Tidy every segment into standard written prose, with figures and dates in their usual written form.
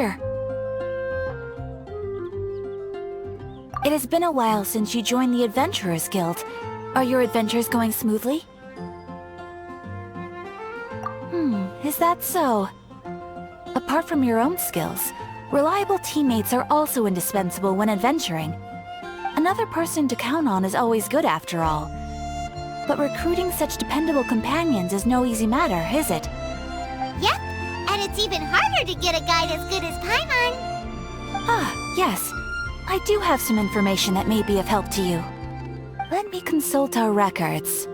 here. It has been a while since you joined the Adventurers Guild. Are your adventures going smoothly? Is that so? Apart from your own skills, reliable teammates are also indispensable when adventuring. Another person to count on is always good after all. But recruiting such dependable companions is no easy matter, is it? Yep, and it's even harder to get a guide as good as Paimon. Ah, yes. I do have some information that may be of help to you. Let me consult our records.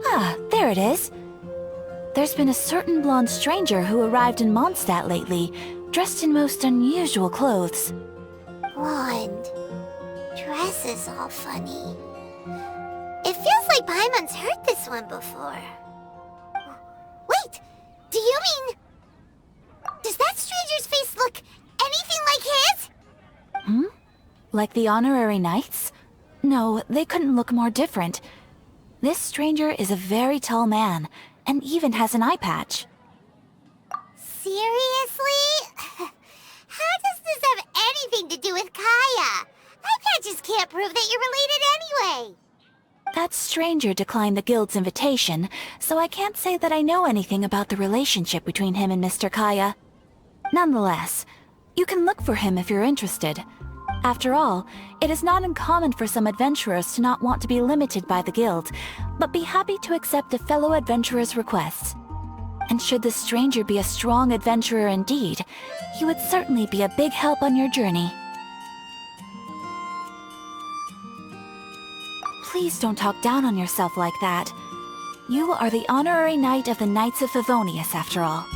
Ah, there it is. There's been a certain blonde stranger who arrived in Mondstadt lately, dressed in most unusual clothes. Blonde. Dresses all funny. It feels like Paimon's heard this one before. Wait! Do you mean... Does that stranger's face look anything like his? Like the honorary knights? No, they couldn't look more different. This stranger is a very tall man, and even has an eye patch. Seriously? How does this have anything to do with Kaya? Eye patches can't prove that you're related anyway. That stranger declined the guild's invitation, so I can't say that I know anything about the relationship between him and Mr. Kaya. Nonetheless, you can look for him if you're interested. After all, it is not uncommon for some adventurers to not want to be limited by the guild, but be happy to accept a fellow adventurer's requests. And should the stranger be a strong adventurer indeed, he would certainly be a big help on your journey. Please don't talk down on yourself like that. You are the honorary knight of the Knights of Favonius, after all.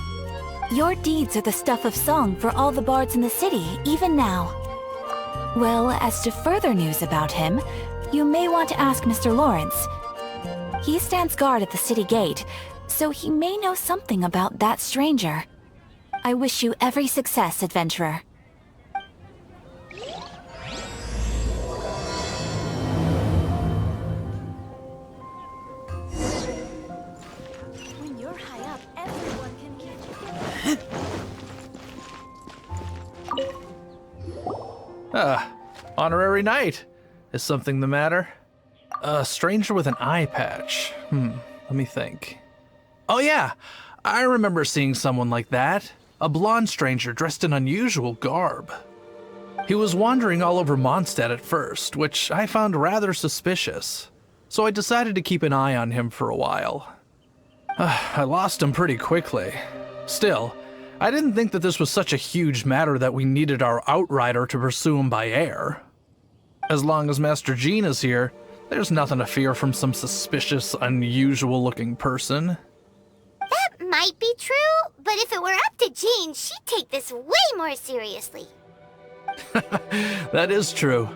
Your deeds are the stuff of song for all the bards in the city, even now. Well, as to further news about him, you may want to ask Mr. Lawrence. He stands guard at the city gate, so he may know something about that stranger. I wish you every success, adventurer. When you're high up, everyone can catch you. Honorary knight. Is something the matter? A stranger with an eye patch. Let me think. Oh yeah, I remember seeing someone like that. A blonde stranger dressed in unusual garb. He was wandering all over Mondstadt at first, which I found rather suspicious. So I decided to keep an eye on him for a while. I lost him pretty quickly. Still, I didn't think that this was such a huge matter that we needed our outrider to pursue him by air. As long as Master Jean is here, there's nothing to fear from some suspicious, unusual-looking person. That might be true, but if it were up to Jean, she'd take this way more seriously. That is true.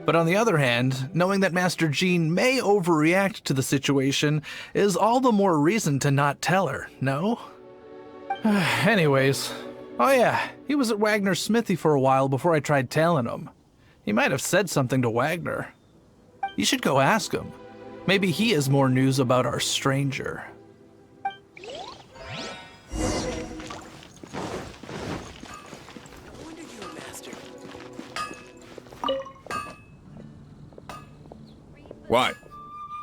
But on the other hand, knowing that Master Jean may overreact to the situation is all the more reason to not tell her, no? Anyways, oh yeah, he was at Wagner's smithy for a while before I tried tailing him. He might have said something to Wagner. You should go ask him. Maybe he has more news about our stranger. What?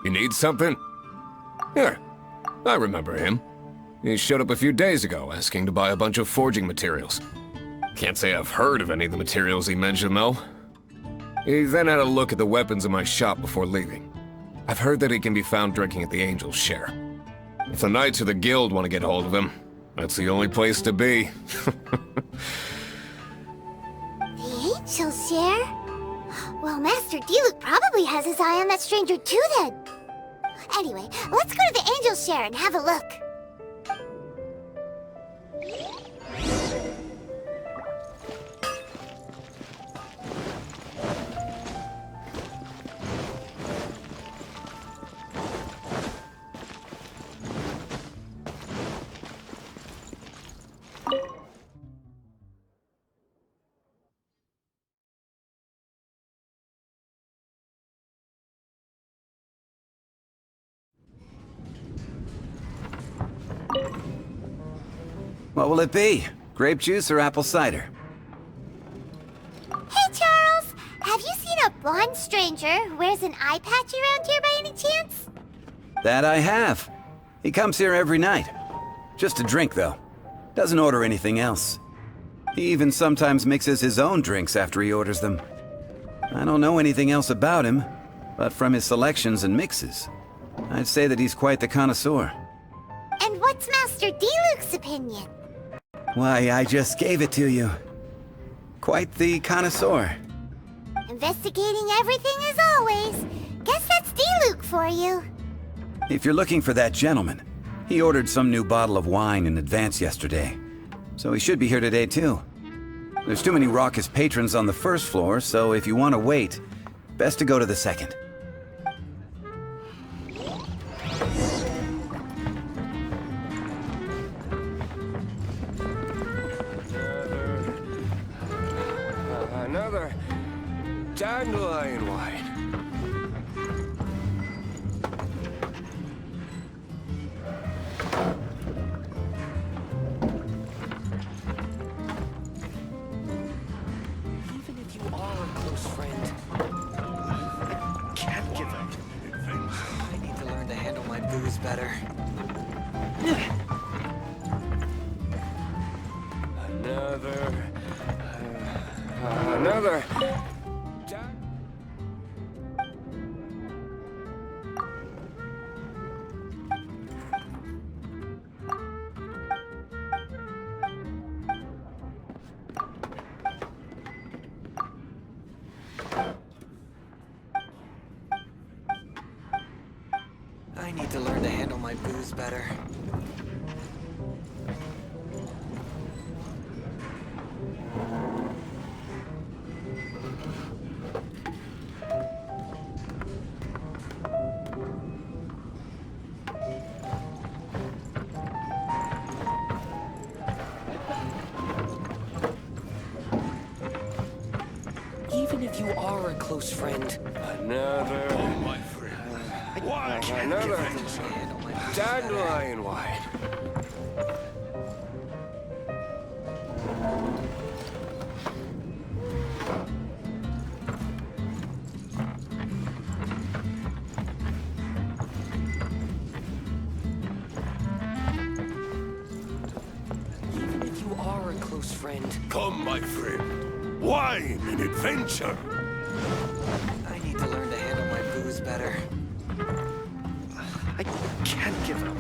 You need something? Here, I remember him. He showed up a few days ago, asking to buy a bunch of forging materials. Can't say I've heard of any of the materials he mentioned, though. He then had a look at the weapons in my shop before leaving. I've heard that he can be found drinking at the Angel's Share. If the Knights of the Guild want to get hold of him, that's the only place to be. The Angel's Share? Well, Master Diluc probably has his eye on that stranger too, then. Anyway, let's go to the Angel's Share and have a look. What will it be? Grape juice or apple cider? Have you seen a blonde stranger who wears an eye patch around here by any chance? That I have. He comes here every night. Just to drink, though. Doesn't order anything else. He even sometimes mixes his own drinks after he orders them. I don't know anything else about him, but from his selections and mixes, I'd say that he's quite the connoisseur. And what's Master D-Luke's opinion? Why, I just gave it to you. Quite the connoisseur. Investigating everything as always. Guess that's D-Luke for you. If you're looking for that gentleman, he ordered some new bottle of wine in advance yesterday. So he should be here today too. There's too many raucous patrons on the first floor, so if you want to wait, best to go to the second. Another dandelion wine. Even if you are a close friend, I can't give up. I need to learn to handle my booze better. Another. I need to learn to handle my booze better. Even if you are a close friend, Another. I can't Another. give up to handle my booze better. Dandelion wine. Even if you are a close friend, Come, my friend. Wine and adventure. I need to learn to handle my booze better. I can't give up.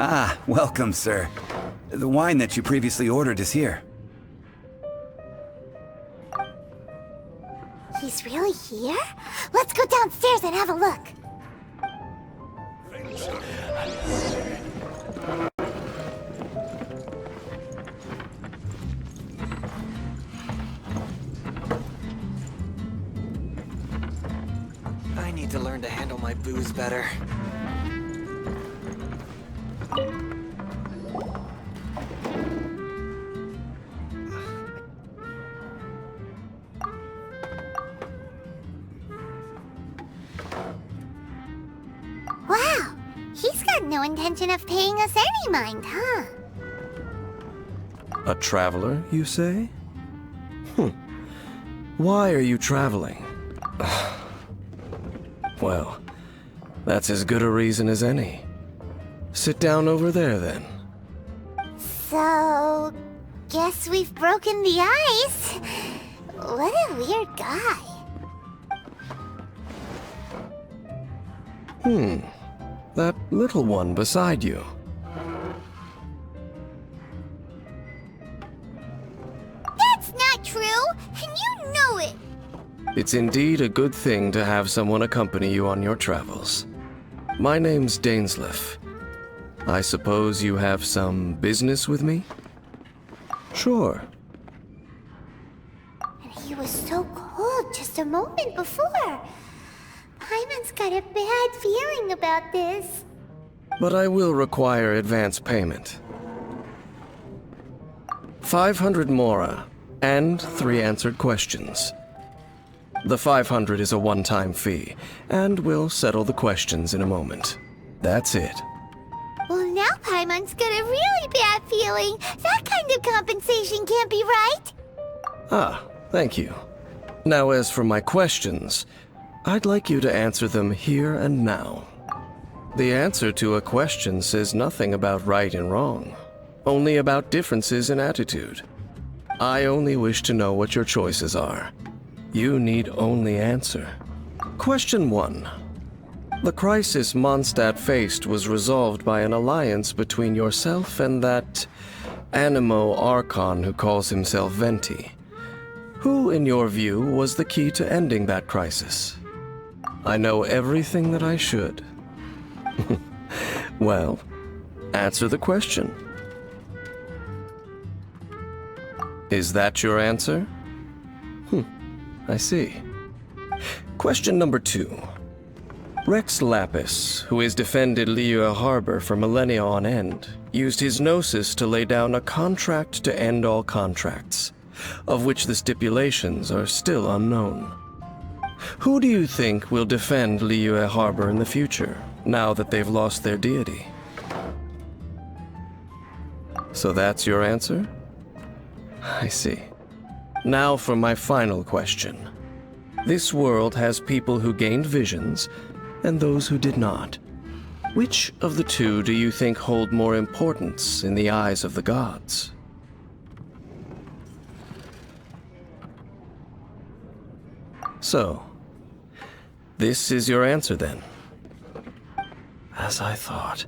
Ah, welcome, sir. The wine that you previously ordered is here. He's really here? Let's go downstairs and have a look. I need to learn to handle my booze better. Wow, he's got no intention of paying us any mind, huh? A traveler, you say? Why are you traveling? Well, that's as good a reason as any. Sit down over there, then. So, guess we've broken the ice. What a weird guy. That little one beside you. It's indeed a good thing to have someone accompany you on your travels. My name's Dainsleif. I suppose you have some business with me? Sure. And he was so cold just a moment before. Paimon's got a bad feeling about this. But I will require advance payment. 500 mora, and 3 answered questions. The 500 is a one-time fee, and we'll settle the questions in a moment. That's it. Well, now Paimon's got a really bad feeling. That kind of compensation can't be right. Ah, thank you. Now as for my questions, I'd like you to answer them here and now. The answer to a question says nothing about right and wrong, only about differences in attitude. I only wish to know what your choices are. You need only answer. Question 1. The crisis Mondstadt faced was resolved by an alliance between yourself and that Animo Archon who calls himself Venti. Who, in your view, was the key to ending that crisis? I know everything that I should. Well, answer the question. Is that your answer? I see. Question number 2. Rex Lapis, who has defended Liyue Harbor for millennia on end, used his gnosis to lay down a contract to end all contracts, of which the stipulations are still unknown. Who do you think will defend Liyue Harbor in the future, now that they've lost their deity? So that's your answer? I see. Now for my final question. This world has people who gained visions, and those who did not. Which of the two do you think hold more importance in the eyes of the gods? So, this is your answer then. As I thought.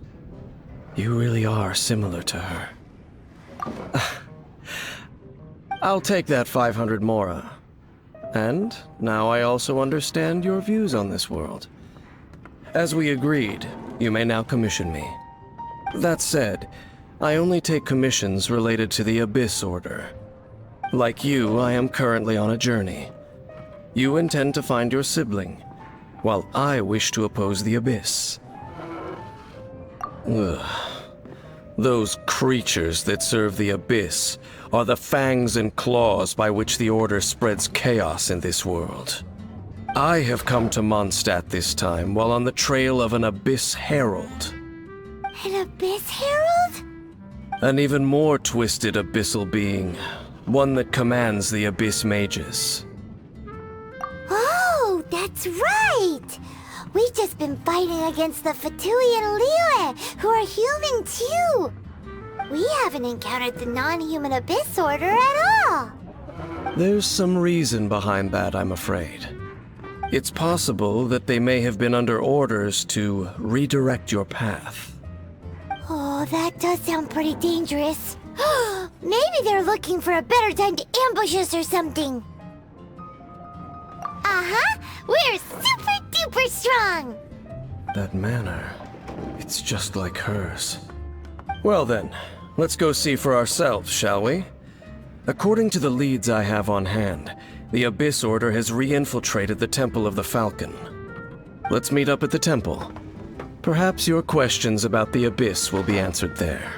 You really are similar to her. I'll take that 500 mora. And now I also understand your views on this world. As we agreed, you may now commission me. That said, I only take commissions related to the Abyss Order. Like you, I am currently on a journey. You intend to find your sibling, while I wish to oppose the Abyss. Ugh. Those creatures that serve the Abyss are the fangs and claws by which the Order spreads chaos in this world. I have come to Mondstadt this time while on the trail of an Abyss Herald. An Abyss Herald? An even more twisted abyssal being, one that commands the Abyss Mages. Oh, that's right! We've just been fighting against the Fatui and Liyue, who are human too! We haven't encountered the non-human Abyss Order at all! There's some reason behind that, I'm afraid. It's possible that they may have been under orders to redirect your path. Oh, that does sound pretty dangerous. Maybe they're looking for a better time to ambush us or something. Uh-huh! We're super duper strong! That manner, it's just like hers. Well then, let's go see for ourselves, shall we? According to the leads I have on hand, the Abyss Order has re-infiltrated the Temple of the Falcon. Let's meet up at the temple. Perhaps your questions about the Abyss will be answered there.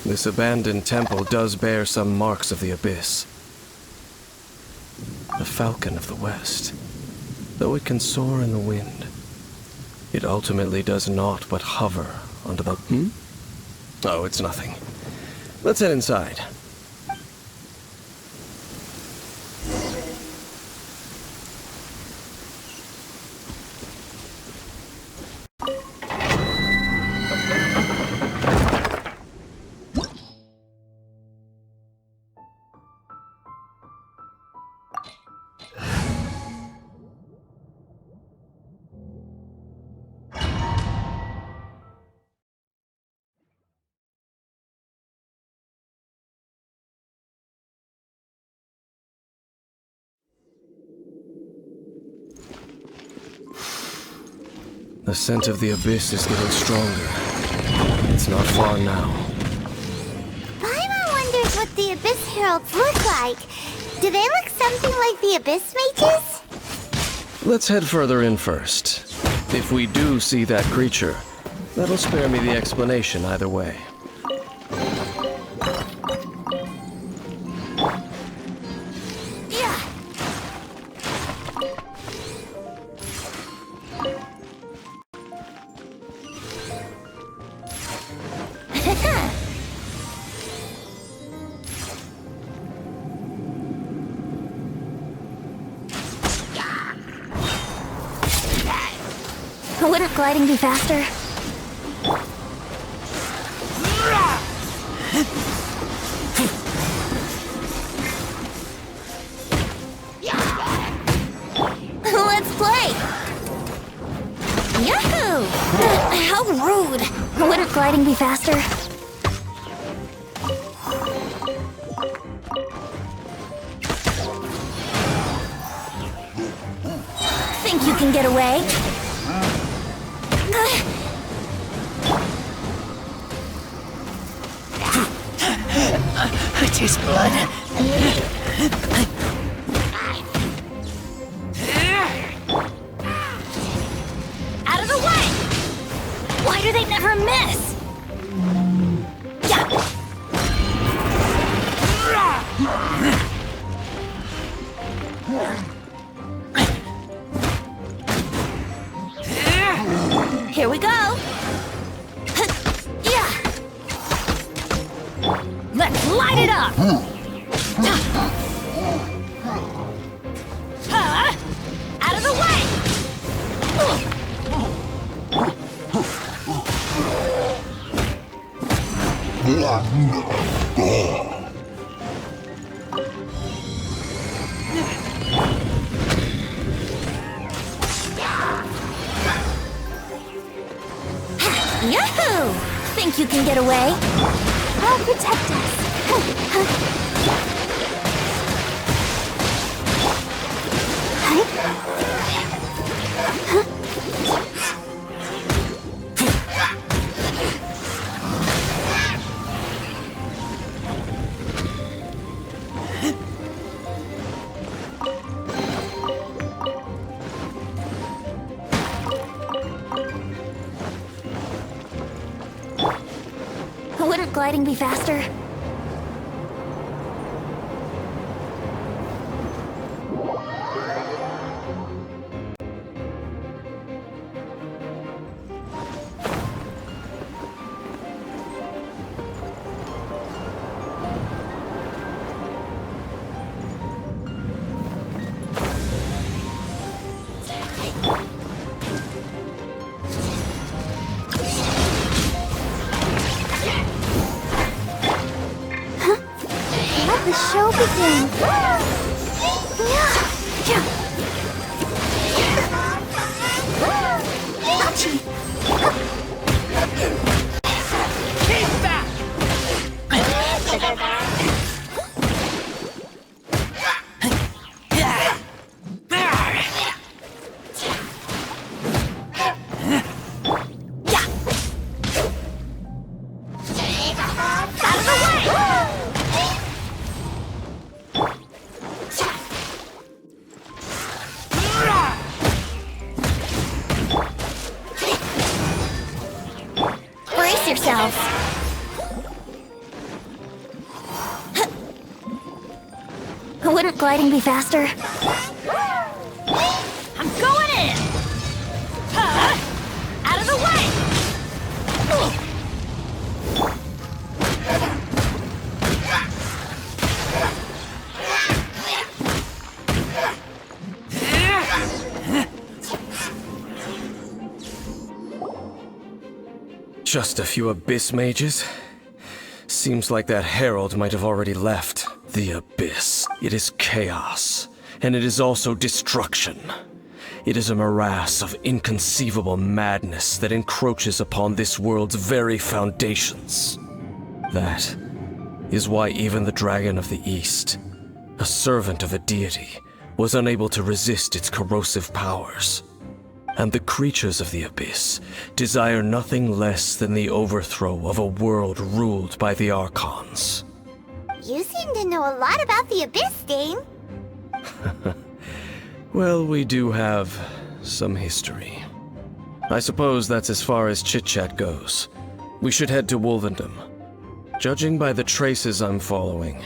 This abandoned temple does bear some marks of the Abyss. The falcon of the west. Though it can soar in the wind, it ultimately does naught but hover under the... Oh, it's nothing. Let's head inside. The scent of the abyss is getting stronger. It's not far now. Paimon wonders what the Abyss Heralds look like. Do they look something like the Abyss Mages? Let's head further in first. If we do see that creature, that'll spare me the explanation either way. Wouldn't gliding be faster? Let's play! Yahoo! How rude! Wouldn't gliding be faster? Think you can get away? I taste blood. Out of the way! Why do they never miss? Yeah. Here we go. Yeah. Let's light it up. Out of the way. Yahoo! Think you can get away? I'll protect us. Wouldn't gliding be faster? Let the show begin. Keep back! Wouldn't gliding be faster? I'm going in! Huh? Out of the way! Just a few Abyss mages? Seems like that herald might have already left. The Abyss. It is chaos, and it is also destruction. It is a morass of inconceivable madness that encroaches upon this world's very foundations. That is why even the Dragon of the East, a servant of a deity, was unable to resist its corrosive powers. And the creatures of the Abyss desire nothing less than the overthrow of a world ruled by the Archons. You seem to know a lot about the Abyss, Dane. Well, we do have some history. I suppose that's as far as chit-chat goes. We should head to Wolvendom. Judging by the traces I'm following,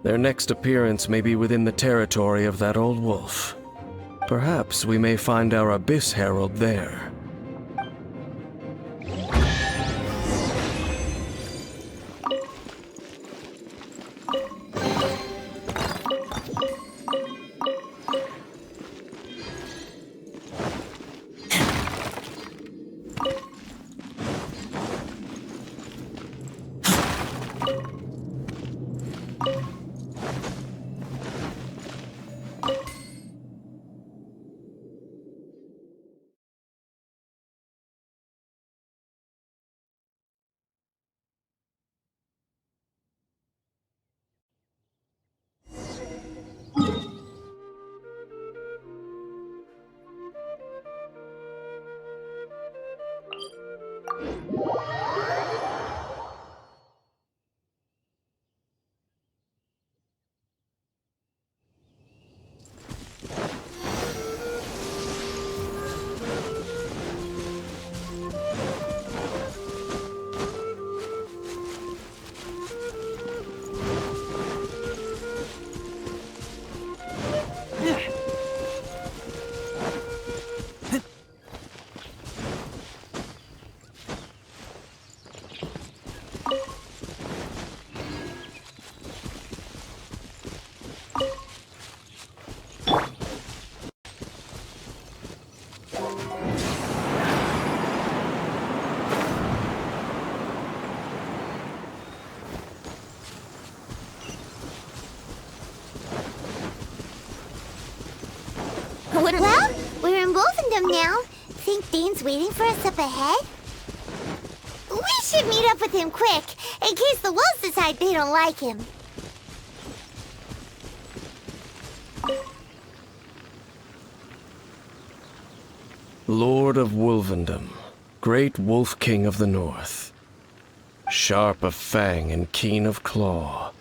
their next appearance may be within the territory of that old wolf. Perhaps we may find our Abyss Herald there. Well, we're in Wolfendom now. Think Dane's waiting for us up ahead? We should meet up with him quick, in case the wolves decide they don't like him. Lord of Wolvendom, great Wolf King of the North. Sharp of fang and keen of claw,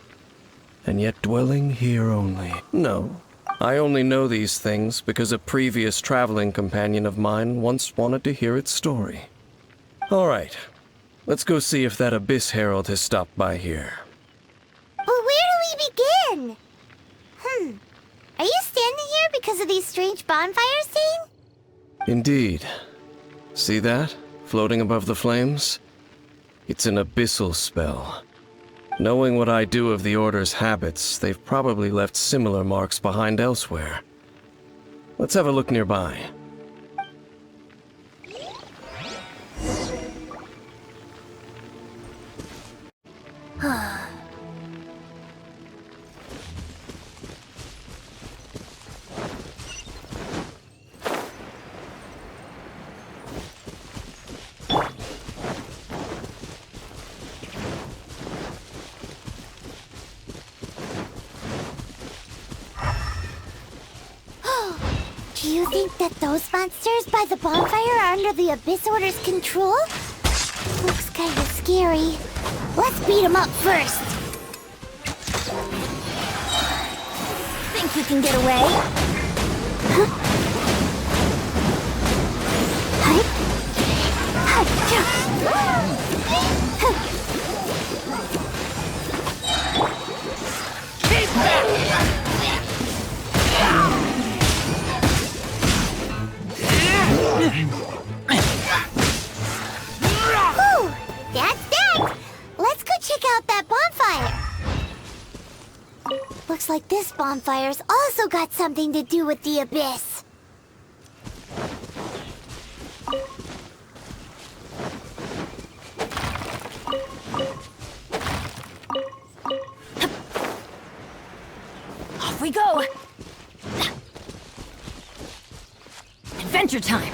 and yet dwelling here only. No, I only know these things because a previous traveling companion of mine once wanted to hear its story. All right, let's go see if that Abyss Herald has stopped by here. But where do we begin? Are you standing here because of these strange bonfires, Dane? Indeed. See that, floating above the flames? It's an abyssal spell. Knowing what I do of the Order's habits, they've probably left similar marks behind elsewhere. Let's have a look nearby. Do you think that those monsters by the bonfire are under the Abyss Order's control? Looks kinda scary. Let's beat them up first. Think you can get away? Keep back! Looks like this bonfire's also got something to do with the abyss. Off we go! Adventure time!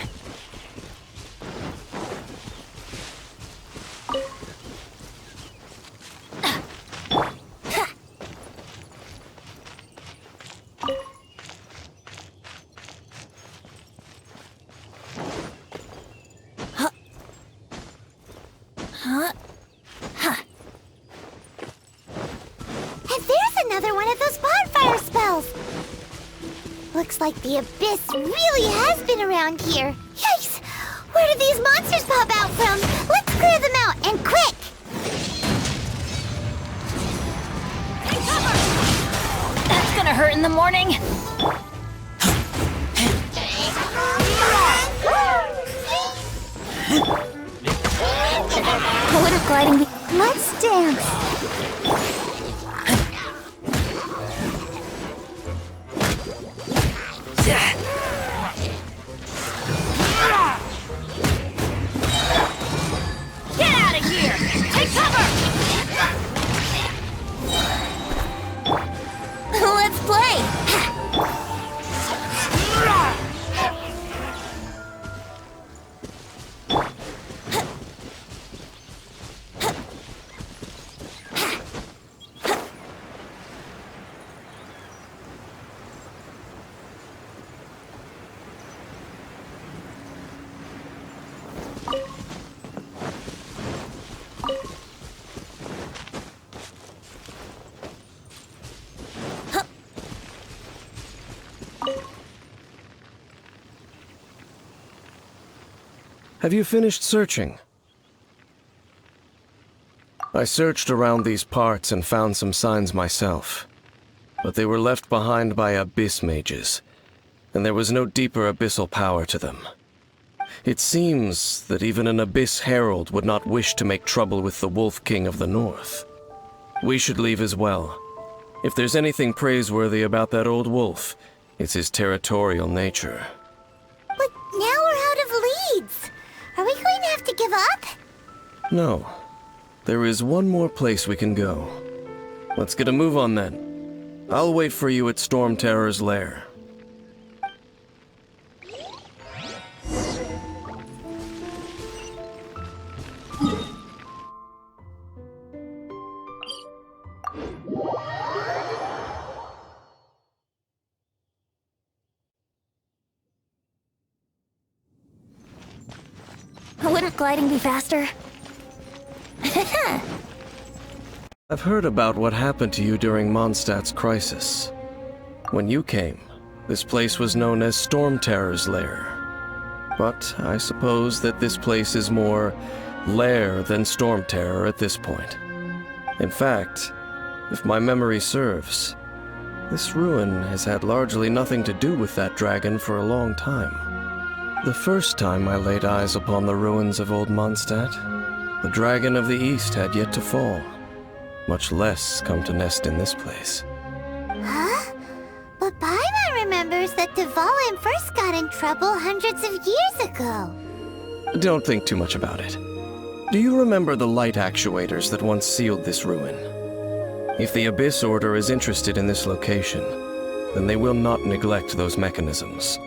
And there's another one of those bonfire spells! Looks like the abyss really has been around here. Yikes! Where did these monsters pop out from? Let's clear them out, and quick! That's gonna hurt in the morning! What is gliding? Let's dance! Get out of here! Take cover! Let's play! Have you finished searching? I searched around these parts and found some signs myself, but they were left behind by abyss mages, and there was no deeper abyssal power to them. It seems that even an abyss herald would not wish to make trouble with the Wolf King of the North. We should leave as well. If there's anything praiseworthy about that old wolf, it's his territorial nature. But now we're out of leads! Are we going to have to give up? No. There is one more place we can go. Let's get a move on then. I'll wait for you at Storm Terror's lair. Wouldn't gliding be faster? I've heard about what happened to you during Mondstadt's crisis. When you came, this place was known as Storm Terror's lair. But I suppose that this place is more lair than Storm Terror at this point. In fact, if my memory serves, this ruin has had largely nothing to do with that dragon for a long time. The first time I laid eyes upon the ruins of old Mondstadt, the Dragon of the East had yet to fall, much less come to nest in this place. Huh? But Paimon remembers that Dvalin first got in trouble hundreds of years ago. Don't think too much about it. Do you remember the light actuators that once sealed this ruin? If the Abyss Order is interested in this location, then they will not neglect those mechanisms.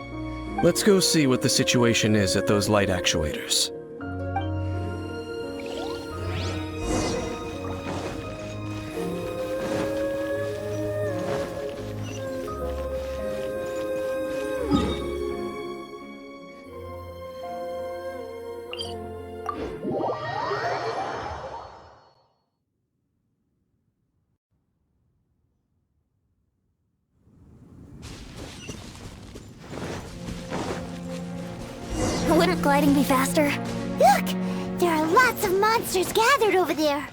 Let's go see what the situation is at those light actuators. Wouldn't gliding be faster? Look! There are lots of monsters gathered over there.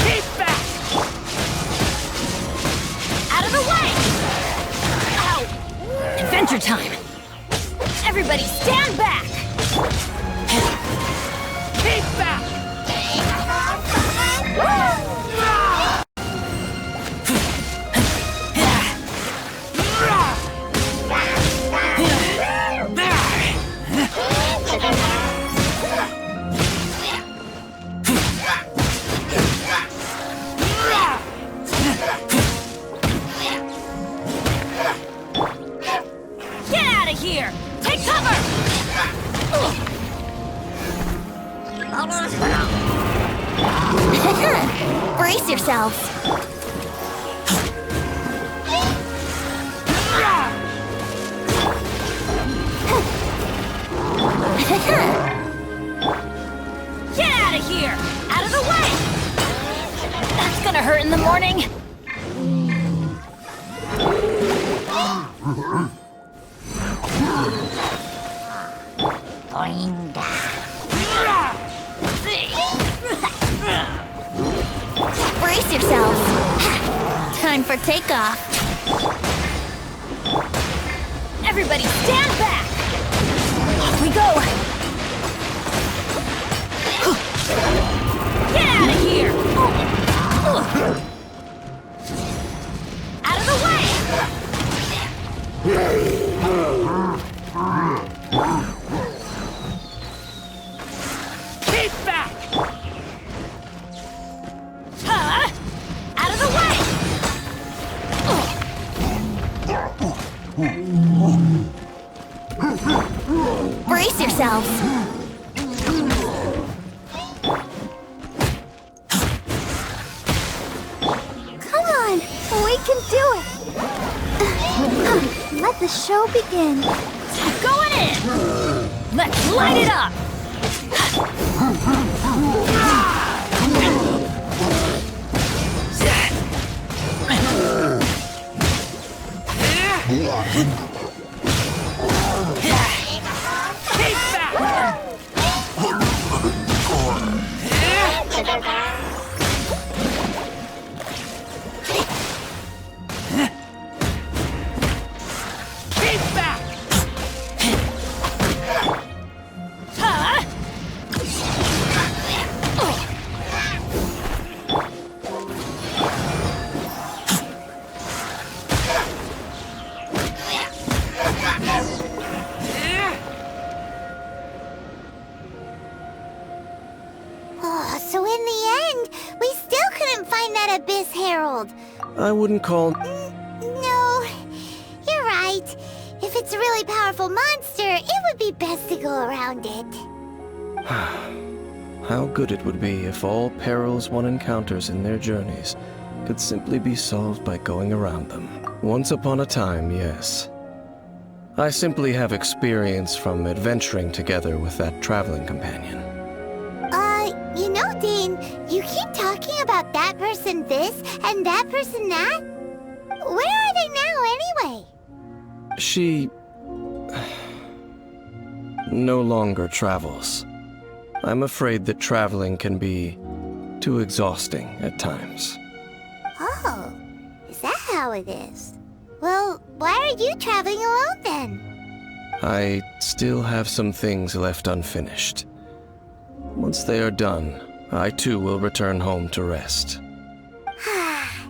Keep back! Out of the way! Ow! Adventure time! Everybody stand back! Keep back! of here! Take cover! Brace yourselves. Get out of here! Out of the way! That's gonna hurt in the morning. Brace yourselves. Time for takeoff. Everybody stand back! Off we go! Get out of here! Out of the way! Keep back! Huh? Out of the way! Brace yourselves. Come on, we can do it. Let the show begin. Going in! Let's light it up! Keep back! Keep back! Huh? Oh, so in the end, we still couldn't find that Abyss Herald. I wouldn't call... No, you're right. If it's a really powerful monster, it would be best to go around it. How good it would be if all perils one encounters in their journeys could simply be solved by going around them. Once upon a time, yes. I simply have experience from adventuring together with that traveling companion. You know, Dane, you keep talking about that person this and that person that. Where are they now, anyway? She... no longer travels. I'm afraid that traveling can be too exhausting at times. Oh, is that how it is? Well, why are you traveling alone then? I still have some things left unfinished. Once they are done, I too will return home to rest.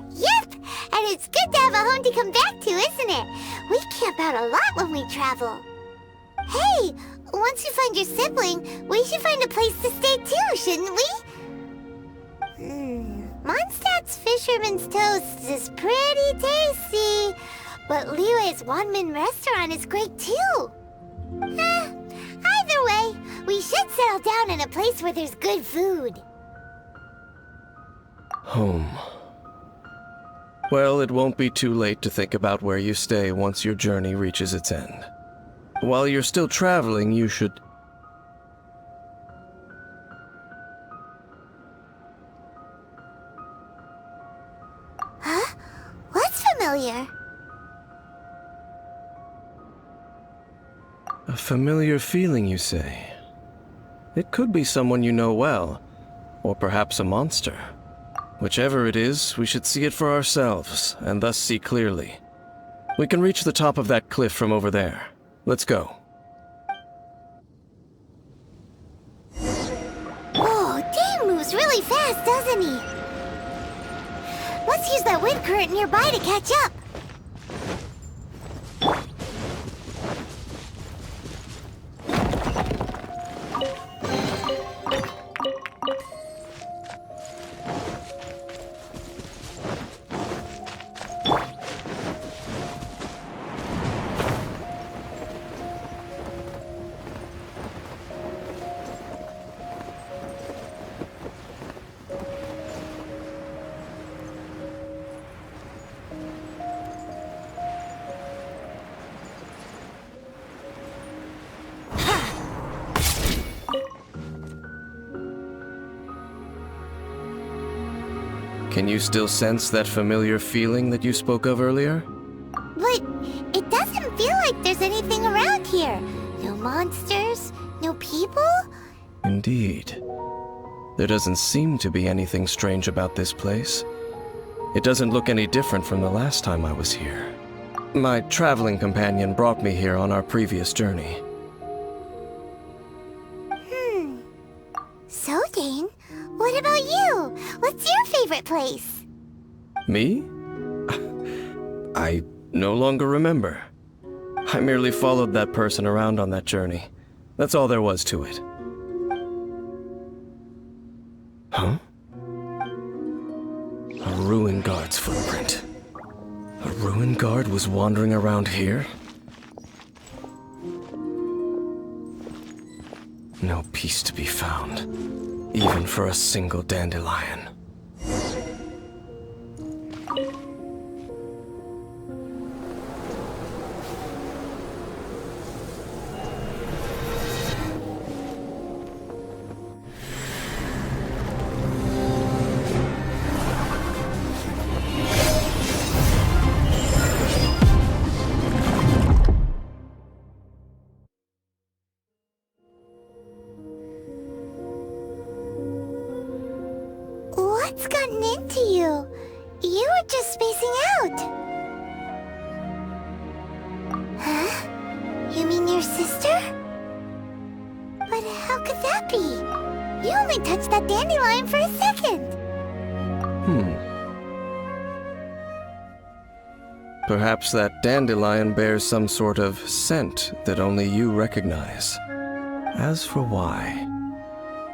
Yep, and it's good to have a home to come back to, isn't it? We camp out a lot when we travel. Hey, once you find your sibling, we should find a place to stay too, shouldn't we? Mondstadt's Fisherman's Toast is pretty tasty, but Liyue's one-man restaurant is great too. Either way, we should settle down in a place where there's good food. Home. Well, it won't be too late to think about where you stay once your journey reaches its end. While you're still traveling, you should... Huh? What's familiar? A familiar feeling, you say? It could be someone you know well, or perhaps a monster. Whichever it is, we should see it for ourselves, and thus see clearly. We can reach the top of that cliff from over there. Let's go. Whoa, Dane moves really fast, doesn't he? Let's use that wind current nearby to catch up. Can you still sense that familiar feeling that you spoke of earlier? But it doesn't feel like there's anything around here. No monsters, no people. Indeed. There doesn't seem to be anything strange about this place. It doesn't look any different from the last time I was here. My traveling companion brought me here on our previous journey. So, Dane, what about you? What's your favorite place? Me? I no longer remember. I merely followed that person around on that journey. That's all there was to it. Huh? A ruin guard's footprint. A ruin guard was wandering around here? No peace to be found, even for a single dandelion. What's gotten into you? You were just spacing out. Huh? You mean your sister? But how could that be? You only touched that dandelion for a second. Perhaps that dandelion bears some sort of scent that only you recognize. As for why,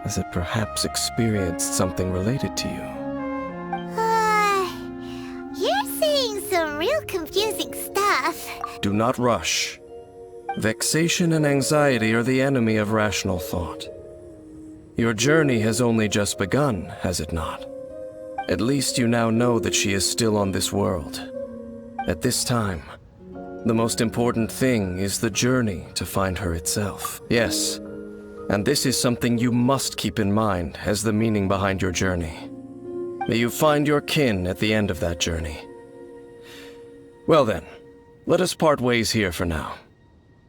has it perhaps experienced something related to you? You're saying some real confusing stuff. Do not rush. Vexation and anxiety are the enemy of rational thought. Your journey has only just begun, has it not? At least you now know that she is still on this world. At this time, the most important thing is the journey to find her itself. Yes, and this is something you must keep in mind as the meaning behind your journey. May you find your kin at the end of that journey. Well then, let us part ways here for now.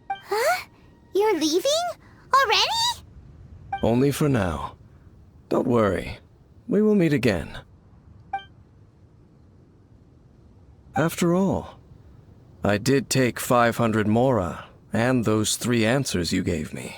Huh? You're leaving? Already? Only for now. Don't worry, we will meet again. After all, I did take 500 mora and those 3 answers you gave me.